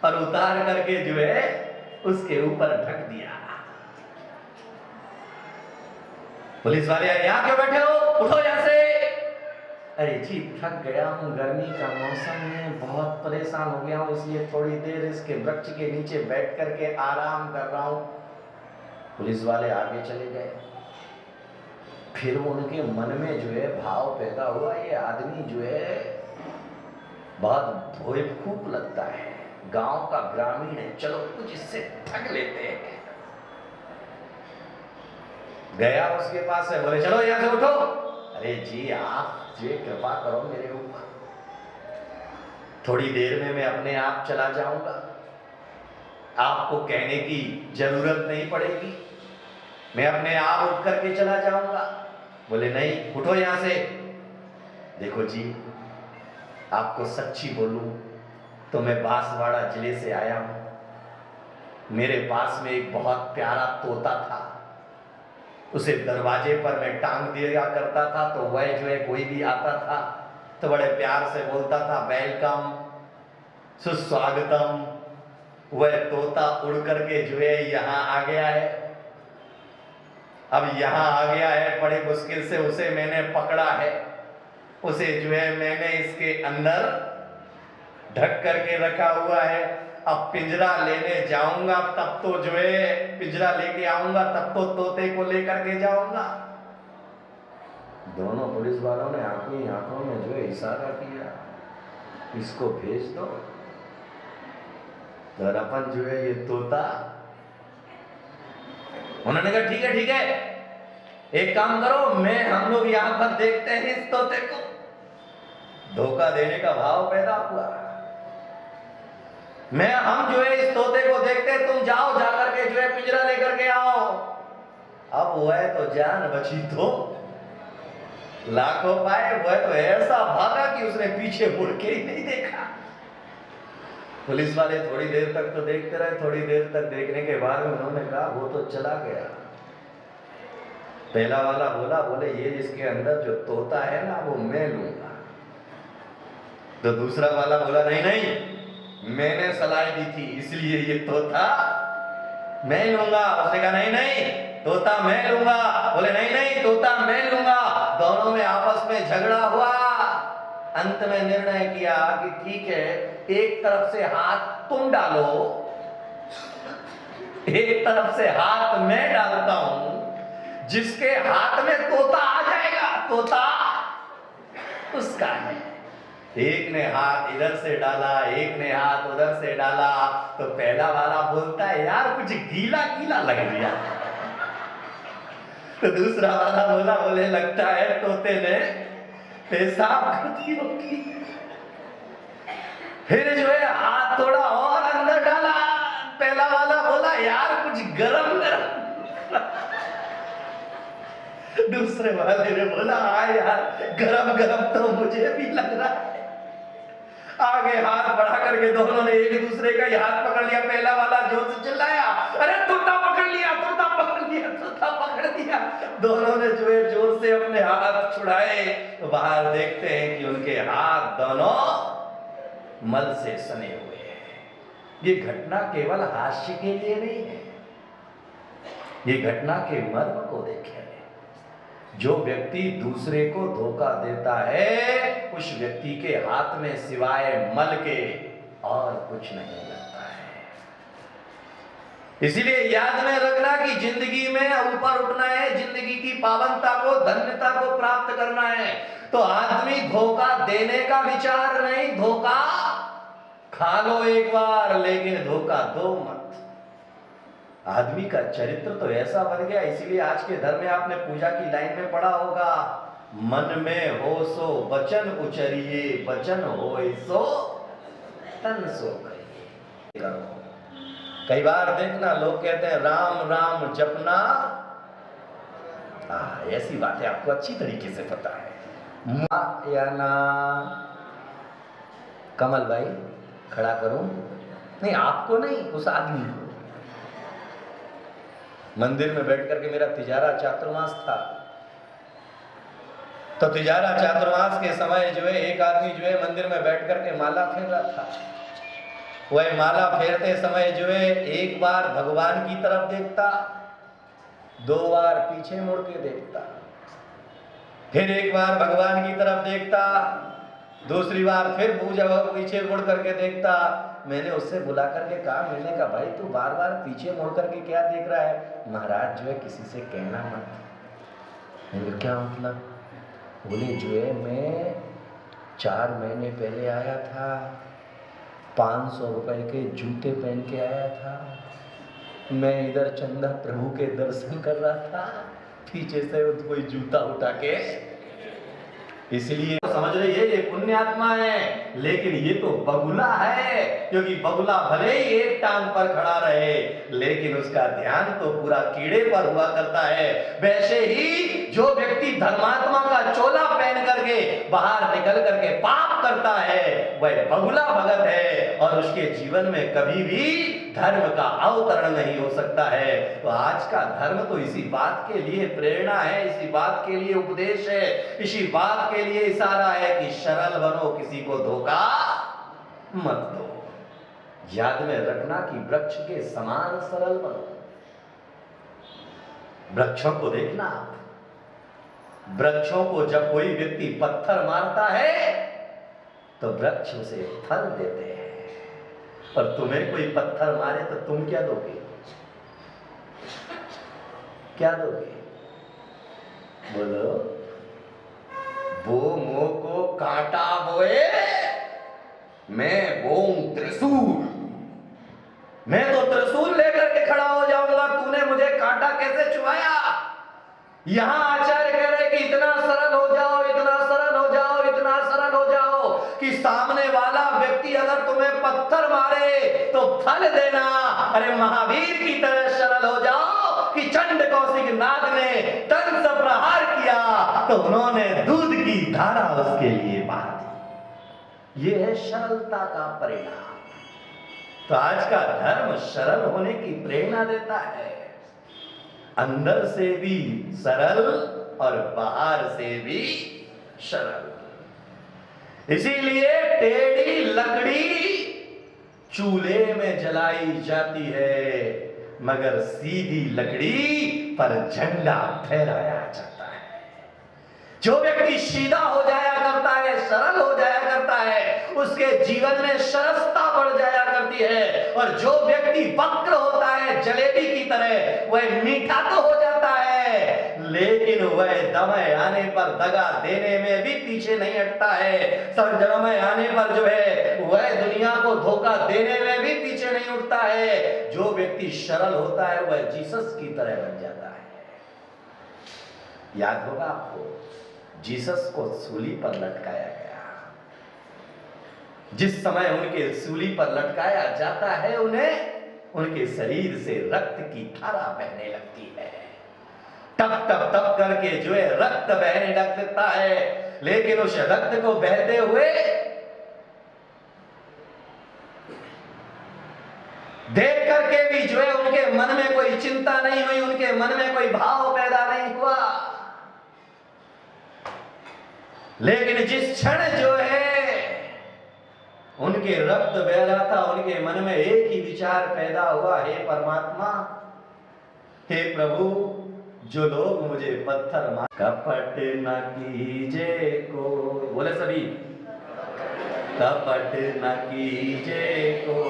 और उतार करके जो है उसके ऊपर ढक दिया। पुलिस वाले यहाँ क्यों बैठे हो, उठो यहाँ से। अरे जी थक गया हूँ, गर्मी का मौसम है, बहुत परेशान हो गया हूँ, इसलिए थोड़ी देर इसके वृक्ष के नीचे बैठ करके आराम कर रहा हूँ। पुलिस वाले आगे चले गए। फिर उनके मन में जो है भाव पैदा हुआ, ये आदमी जो है बहुत बेवकूफ लगता है, गांव का ग्रामीण है, चलो कुछ इससे ठग लेते हैं। गया उसके पास है, बोले चलो यहाँ से उठो। अरे जी आप जो कृपा करो मेरे ऊपर, थोड़ी देर में मैं अपने आप चला जाऊंगा, आपको कहने की जरूरत नहीं पड़ेगी, मैं अपने आप उठ करके चला जाऊंगा। बोले नहीं उठो यहां से। देखो जी आपको सच्ची बोलूं तो मैं बांसवाड़ा जिले से आया हूं, मेरे पास में एक बहुत प्यारा तोता था, उसे दरवाजे पर मैं टांग दिया करता था, तो वह जो है कोई भी आता था तो बड़े प्यार से बोलता था वेलकम, सुस्वागतम। वह तोता उड़ करके जो है यहाँ आ गया है। अब यहाँ आ गया है, बड़ी मुश्किल से उसे मैंने पकड़ा है, उसे जो है मैंने इसके अंदर ढक करके रखा हुआ है। अब पिंजरा लेने जाऊंगा तब तो जो है पिंजरा लेके आऊंगा तब तो तोते को लेकर के जाऊंगा। दोनों पुलिस वालों ने आंखों में जो है इशारा किया, इसको भेज दो। तो अपन जो है ये तोता, उन्होंने कहा ठीक है एक काम करो, हम लोग यहाँ पर देखते हैं इस तोते को। धोखा देने का भाव पैदा हुआ, हम जो है इस तोते को देखते, तुम जाओ जाकर के जो है पिंजरा लेकर के आओ। अब वह तो जान बची तो लाखों पाए, वह तो ऐसा भागा कि उसने पीछे मुड़ के ही नहीं देखा। पुलिस वाले थोड़ी देर तक तो देखते रहे, थोड़ी देर तक देखने के बाद में उन्होंने कहा वो तो चला गया। पहला वाला बोले ये इसके अंदर जो तोता है ना वो मैं लूंगा। तो दूसरा वाला बोला नहीं मैंने सलाह दी थी इसलिए ये तोता मैं लूंगा। उसने कहा नहीं तोता मैं लूंगा। बोले नहीं तोता मैं लूंगा। दोनों में आपस में झगड़ा हुआ, अंत में निर्णय किया कि ठीक है एक तरफ से हाथ तुम डालो, एक तरफ से हाथ मैं डालता हूं, जिसके हाथ में तोता आ जाएगा तोता उसका है। एक ने हाथ इधर से डाला, एक ने हाथ उधर से डाला, तो पहला वाला बोलता है यार कुछ गीला गीला लग गया। तो दूसरा वाला बोले लगता है तोते ने पेशाब कर दी होगी। फिर जो है हाथ थोड़ा और अंदर डाला, पहला वाला बोला यार कुछ गरम दूसरे वाले ने बोला हाँ यार गरम तो मुझे भी लग रहा है। आगे हाथ बढ़ा करके दोनों ने एक दूसरे का ही हाथ पकड़ लिया। पहला वाला जोर से चिल्लाया अरे तोता पकड़ लिया। दोनों ने जो है जोर से अपने हाथ छुड़ाए, तो बाहर देखते हैं कि उनके हाथ दोनों मल से सने हुए हैं। ये घटना केवल हास्य के लिए नहीं है, ये घटना के मर्म को देखें। जो व्यक्ति दूसरे को धोखा देता है उस व्यक्ति के हाथ में सिवाय मल के और कुछ नहीं लगता है। इसीलिए याद में रखना कि जिंदगी में ऊपर उठना है, जिंदगी की पावनता को धन्यता को प्राप्त करना है, तो आदमी धोखा देने का विचार नहीं, धोखा खा लो एक बार लेकिन धोखा दो मत। आदमी का चरित्र तो ऐसा बन गया, इसीलिए आज के धर्म में आपने पूजा की लाइन में पढ़ा होगा, मन में हो सो वचन उचरिए, वचन हो सो तन सो करिए। कई बार देखना लोग कहते हैं राम राम जपना, ऐसी बातें आपको अच्छी तरीके से पता है या ना। कमल भाई खड़ा करूं? नहीं आपको नहीं, उस आदमी को। मंदिर में बैठ करके मेरा तिजारा चातुर्मास था, तो तिजारा चातुर्मास के समय जो है एक आदमी जो है मंदिर में बैठ करके माला फेर रहा था। वह माला फेरते समय जो है एक बार भगवान की तरफ देखता, 2 बार पीछे मुड़ के देखता, फिर एक बार भगवान की तरफ देखता, दूसरी बार फिर पीछे मुड़ करके देखता। मैंने उससे बुला करके कहा, मैंने कहा भाई तू बार बार पीछे मुड़ करके क्या देख रहा है? महाराज जो है किसी से कहना मत। मैंने क्या मतलब? बोले जो है मैं 4 महीने पहले आया था, 500 रुपए के जूते पहन के आया था, मैं इधर चंदा प्रभु के दर्शन कर रहा था, पीछे से कोई जूता उठा के, इसलिए समझ रही है ये पुण्यात्मा है, लेकिन ये तो बगुला है, क्योंकि बगुला भले ही एक टांग पर खड़ा रहे लेकिन उसका ध्यान तो पूरा कीड़े पर हुआ करता है। वैसे ही जो व्यक्ति धर्मात्मा का चोला पहन करके बाहर निकल करके पाप करता है वह बगुला भगत है और उसके जीवन में कभी भी धर्म का अवतरण नहीं हो सकता है। तो आज का धर्म तो इसी बात के लिए प्रेरणा है, इसी बात के लिए उपदेश है, इसी बात के लिए इशारा है कि सरल बनो, किसी को धोखा मत दो। याद में रखना कि वृक्ष के समान सरल बनो। वृक्षों को देखना, वृक्षों को जब कोई व्यक्ति पत्थर मारता है तो वृक्ष उसे फल देते हैं, और तुम्हें कोई पत्थर मारे तो तुम क्या दोगे? क्या दोगे? बोलो। वो मुंह को कांटा बोए, मैं बोऊं त्रिशूल। मैं तो त्रिशूल लेकर के खड़ा हो जाऊंगा, तूने मुझे कांटा कैसे चुभाया? यहां आचार्य कह रहे कि इतना सरल हो जाओ, इतना सरल हो जाओ, इतना सरल हो जाओ कि सामने वाला व्यक्ति अगर तुम्हें पत्थर मारे तो फल देना। अरे महावीर की तरह सरल हो जाओ कि चंड कौशिक नाग ने तन से प्रहार किया तो उन्होंने दूध की धारा उसके लिए बहा दी। यह है सरलता का परिणाम। तो आज का धर्म सरल होने की प्रेरणा देता है, अंदर से भी सरल और बाहर से भी सरल। इसीलिए टेढ़ी लकड़ी चूल्हे में जलाई जाती है मगर सीधी लकड़ी पर झंडा फहराया जाता है। जो व्यक्ति सीधा हो जाया करता है, सरल हो जाया करता है, उसके जीवन में सरसता बढ़ जाया करती है, और जो व्यक्ति वक्र होता है जलेबी की तरह, वह मीठा तो हो जाता है लेकिन वह समय आने पर दगा देने में भी पीछे नहीं हटता है। समय आने पर जो है वह दुनिया को धोखा देने में भी पीछे नहीं उठता है। जो व्यक्ति सरल होता है वह जीसस की तरह बन जाता है। याद होगा आपको, जीसस को सूली पर लटकाया गया। जिस समय उनके सूली पर लटकाया जाता है उन्हें उनके शरीर से रक्त की धारा बहने लगती है। टप टप टप करके जो है रक्त बहने लगता है, लेकिन उस रक्त को बहते हुए देख करके भी जो है उनके मन में कोई चिंता नहीं हुई, उनके मन में कोई भाव पैदा नहीं हुआ। लेकिन जिस क्षण जो है उनके रक्त बह रहा था, उनके मन में एक ही विचार पैदा हुआ, हे परमात्मा, हे प्रभु, जो लोग मुझे पत्थर मार, कपट न कीजे को, बोले सभी, कपट न कीजे को,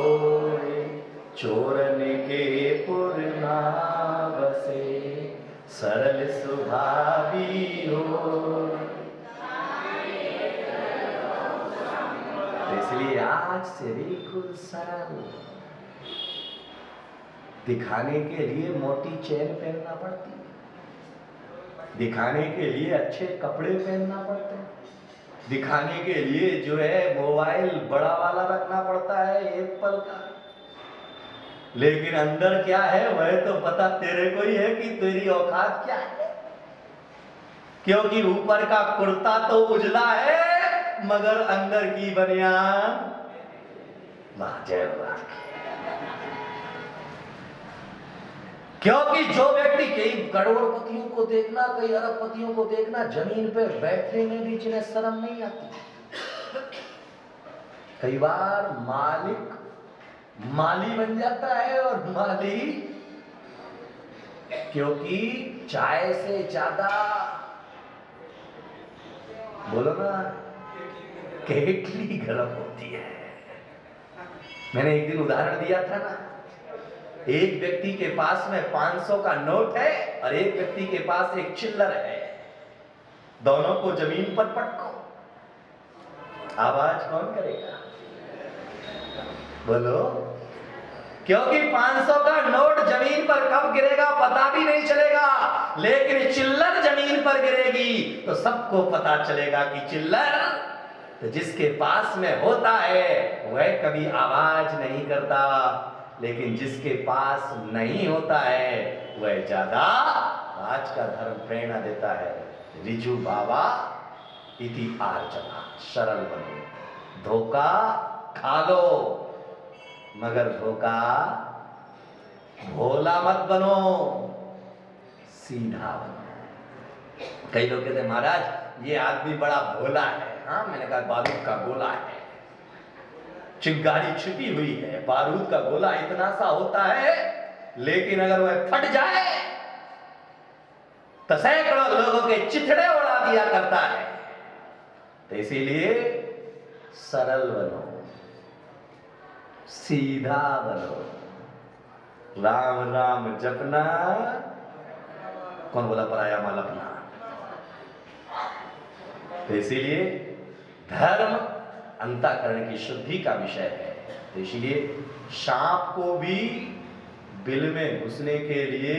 चोरन के पुर ना बसे, सरल स्वभावी हो। इसलिए आज से बिल्कुल सरल। दिखाने के लिए मोटी चेन पहनना पड़ती है, दिखाने के लिए अच्छे कपड़े पहनना पड़ते हैं, दिखाने के लिए जो है मोबाइल बड़ा वाला रखना पड़ता है एप्पल का, लेकिन अंदर क्या है वह तो पता तेरे को ही है कि तेरी औकात क्या है। क्योंकि ऊपर का कुर्ता तो उजला है मगर अंदर की बनियान लाजवाब। क्योंकि जो व्यक्ति कई करोड़पतियों को देखना, कई अरबपतियों को देखना, जमीन पे बैठने में भी जिन्हें शर्म नहीं आती। कई बार मालिक माली बन जाता है। और माली क्योंकि चाय से ज्यादा, बोलो ना, केतली गर्म होती है। मैंने एक दिन उदाहरण दिया था ना, एक व्यक्ति के पास में 500 का नोट है और एक व्यक्ति के पास एक चिल्लर है। दोनों को जमीन पर पटको, आवाज कौन करेगा? बोलो। क्योंकि 500 का नोट जमीन पर कब गिरेगा पता भी नहीं चलेगा, लेकिन चिल्लर जमीन पर गिरेगी तो सबको पता चलेगा कि चिल्लर तो जिसके पास में होता है वह कभी आवाज नहीं करता, लेकिन जिसके पास नहीं होता है वह ज्यादा। आज का धर्म प्रेरणा देता है, रिजु बाबा इति आर्चना, सरल बनो, धोखा खा लो मगर धोखा भोला मत बनो, सीधा बनो। कई लोग कहते हैं महाराज ये आदमी बड़ा भोला है। हाँ, मैंने कहा बारूद का गोला है, चिंगारी छिपी हुई है, बारूद का गोला इतना सा होता है, लेकिन अगर वह फट जाए तो सैकड़ों लोगों के चिथड़े उड़ा दिया करता है। तो इसीलिए सरल बनो, सीधा बनो, राम राम जपना, कौन बोला पराया माल अपना। तो इसीलिए धर्म अंतःकरण की शुद्धि का विषय है। तो इसीलिए सांप को भी बिल में घुसने के लिए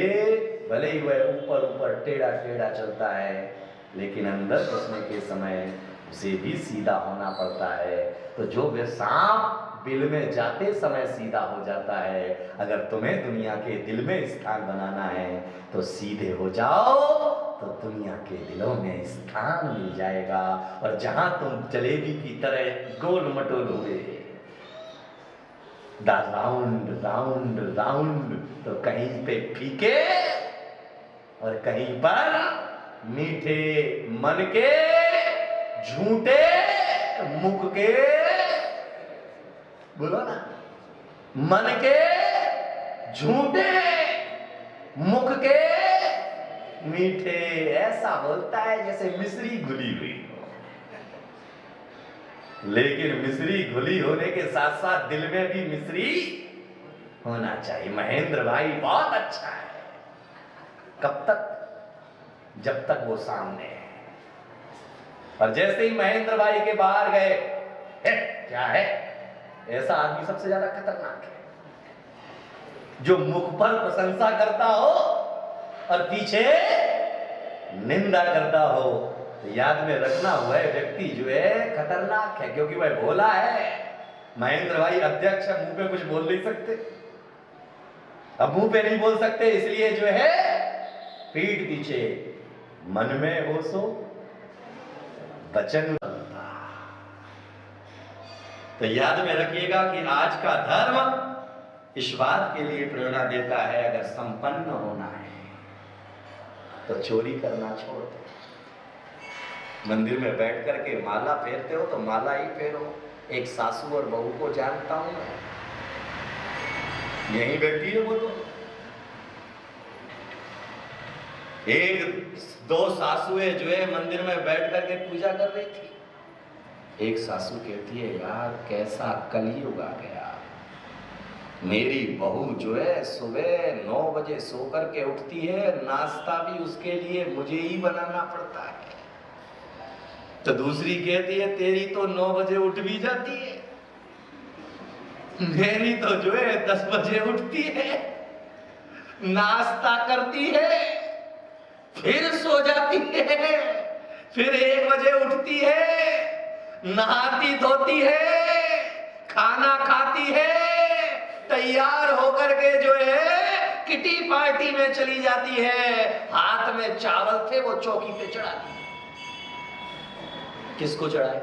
भले ही वह ऊपर ऊपर टेढ़ा टेढ़ा चलता है, लेकिन अंदर घुसने के समय उसे भी सीधा होना पड़ता है। तो जो वे सांप बिल में जाते समय सीधा हो जाता है, अगर तुम्हें दुनिया के दिल में स्थान बनाना है तो सीधे हो जाओ, तो दुनिया के दिलों में स्थान मिल जाएगा। और जहां तुम जलेबी की तरह गोल मटोल हुए, राउंड राउंड राउंड, तो कहीं पे फीके और कहीं पर मीठे मन के, झूठे मुख के, बोलो ना, मन के झूठे मुख के मीठे। ऐसा बोलता है जैसे मिश्री घुली हुई हो, लेकिन मिश्री घुली होने के साथ साथ दिल में भी मिश्री होना चाहिए। महेंद्र भाई बहुत अच्छा है, कब तक? जब तक वो सामने है। और जैसे ही महेंद्र भाई के बाहर गए, क्या है, ऐसा आदमी सबसे ज्यादा खतरनाक है जो मुख पर प्रशंसा करता हो और पीछे निंदा करता हो। तो याद में रखना, वह व्यक्ति जो है खतरनाक है, क्योंकि वह भोला है। महेंद्र भाई अध्यक्ष है, मुंह पे कुछ बोल नहीं सकते। अब मुंह पे नहीं बोल सकते, इसलिए जो है पीठ पीछे, मन में हो सो वचन। तो याद में रखिएगा कि आज का धर्म इस बात के लिए प्रेरणा देता है, अगर संपन्न होना है तो चोरी करना छोड़ दो। मंदिर में बैठ करके माला फेरते हो तो माला ही फेरो। एक सासू और बहू को जानता हूं मैं, यहीं बैठी है वो, तो एक दो सासुएं जो है मंदिर में बैठ करके पूजा कर रही थी। एक सासू कहती है, यार कैसा कलयुग आ गया, मेरी बहू जो है सुबह 9 बजे सो करके उठती है, नाश्ता भी उसके लिए मुझे ही बनाना पड़ता है। तो दूसरी कहती है, तेरी तो 9 बजे उठ भी जाती है, मेरी तो जो है 10 बजे उठती है, नाश्ता करती है, फिर सो जाती है, फिर 1 बजे उठती है, नहाती धोती है, खाना खाती है, तैयार होकर के जो है किटी पार्टी में चली जाती है। हाथ में चावल थे, वो चौकी पे चढ़ा दिए। किसको चढ़ाए?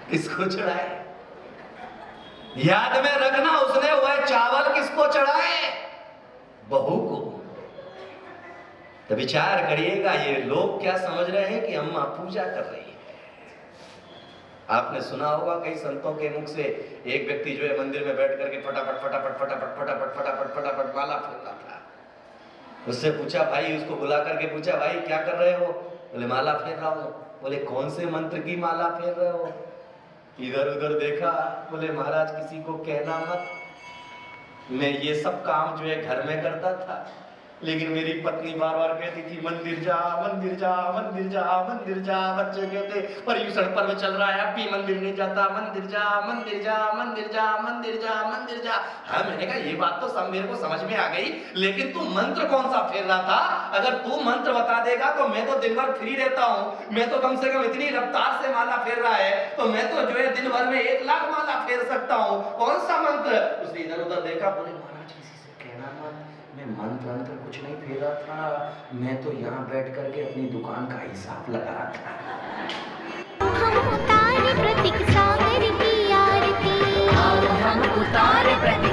किसको चढ़ाए? याद में रखना, उसने वह चावल किसको चढ़ाए? बहू को। तो विचार करिएगा, ये लोग क्या समझ रहे हैं कि अम्मा पूजा कर रही है। आपने सुना होगा कई संतों के मुख से, एक व्यक्ति जो है मंदिर में बैठ करके फटाफट फटाफट फटाफट फटाफट फटाफट फटाफट माला फेर रहा था। उससे पूछा, भाई, उसको बुला करके पूछा, भाई क्या कर रहे हो? बोले माला फेर रहा हूँ। बोले कौन से मंत्र की माला फेर रहे हो? इधर उधर देखा, बोले महाराज किसी को कहना मत, मैं ये सब काम जो है घर में करता था, लेकिन मेरी पत्नी बार बार कहती थी मंदिर जा मंदिर जा मंदिर जा मंदिर जा। बच्चे कहते पर्यूषण पर्व चल रहा है, अब भी मंदिर नहीं जाता, मंदिर जा मंदिर जा मंदिर जा मंदिर जा मंदिर जा। हाँ, मैंने कहा ये बात तो सब मेरे को समझ में आ गई, लेकिन तू मंत्र कौन सा फेर रहा था? अगर तू मंत्र बता देगा तो मैं तो दिन भर फ्री रहता हूँ, मैं तो कम से कम इतनी रफ्तार से माला फेर रहा है, तो मैं तो जो है दिन भर में 1 लाख माला फेर सकता हूँ, कौन सा मंत्र? उसने इधर उधर देखा, बोले महाराज किसी से कहना मत, मैं मंत्र कुछ नहीं फेरा था, मैं तो यहाँ बैठ करके अपनी दुकान का हिसाब लगा रहा था। हम उतारे प्रतीक सागर की आरती, हम उतारे प्रतीक